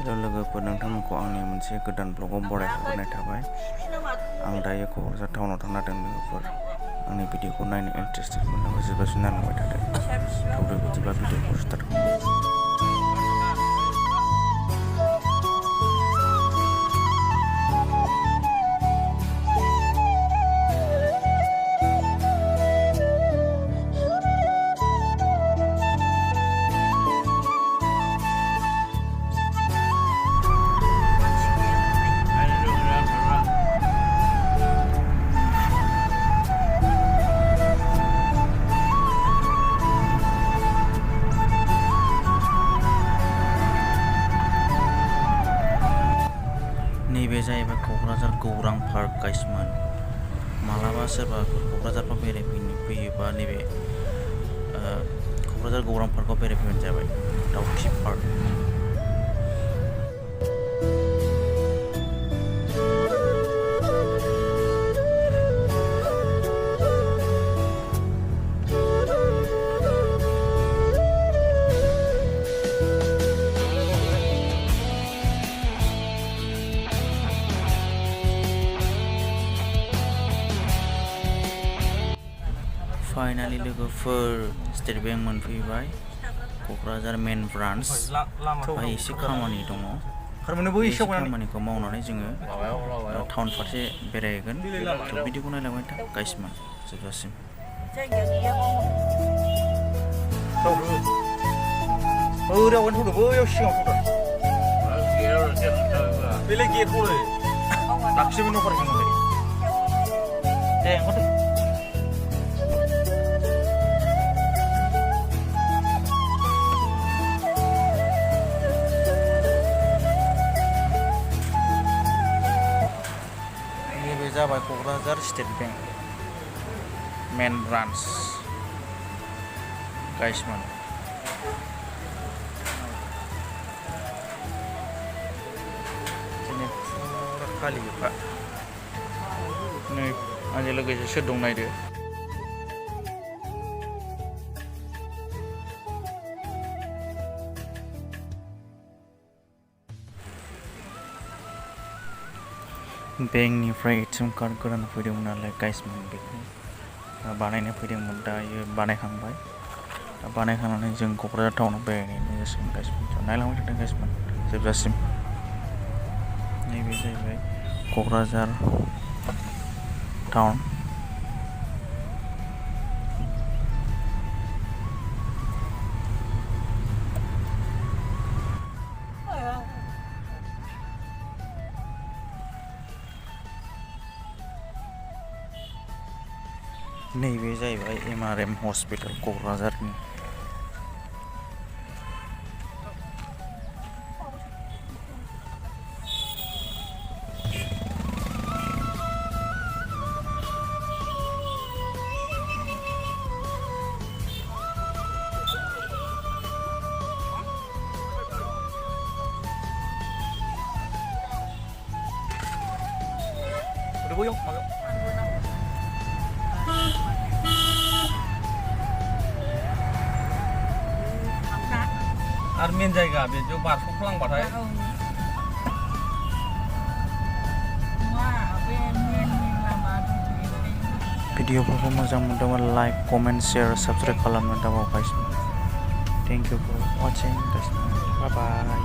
हेल' लोगोफोर, नोंथांमोनखौ आंनि मोनसे गोदान ब्लगाव बरायहरनाय थाबाय। आं दायो क'क्राझार टाउनाव थांना दं लोगोफोर। आंनि भिडिअखौ नायनो इन्टारेस्टेड मोनोबा जोबजासिम नायलांबाय थादो। थौदो बिदिबा भिडिअखौ स्टार्ट खालामो। नैबे जाहैबाय क'क्राझार गौरां पार्क गाइसमोन। मालाबा सोरबा क'क्राझारफ्राव फैयोबा नैबे क'क्राझार गौरां पार्कआव बेरायफैबानो जाबाय। दाउखि पार्क। फाइनालि लोगोफोर स्टेट बेंक मोनफैबाय, क'क्राझार मेन ब्रान्च। बाहाय एसे खामानि दङ। एसे खामानिखौ मावनानै जोङो टाउन फारसे बेरायहैगोन। भिडिअखौ नायलांबाय था गाइसमोन जोबजासिम। जाबाय क'क्राझार स्टेट बेंक मेन ब्रान्च गाइसमोन। दिनै फुरा खालिखा। नै आंजों लोगोसे सोर दं नायदो। बेंकनिफ्राय एटिएम कार्ड गोदान फैदोंमोन नालाय गाइसमोन, बेखौ बानायनो फैदोंमोन। दायो बानायखांबाय। दा बानायखांनानै जों क'क्राझार टाउनाव बेरायहैनाय जासिगोन गाइसमोन। नायलांबाय थादों गाइसमोन जोबजासिम। नैबे जाहैबाय क'क्राझार टाउन। नैबे जाहैबाय MRM हस्पिटाल क'क्राझारनि। आरो मेन जायगा बेयाव बारस'फ्लांबाथाय भिडिअफोरखौ मोजां मोनदोंबा लाइक, कमेन्ट, शेयार, साबस्क्राइब खालामनो दाबाव गाइसमोन। थेंक इउ फर वाचिं गाइसमोन। बाय बाय।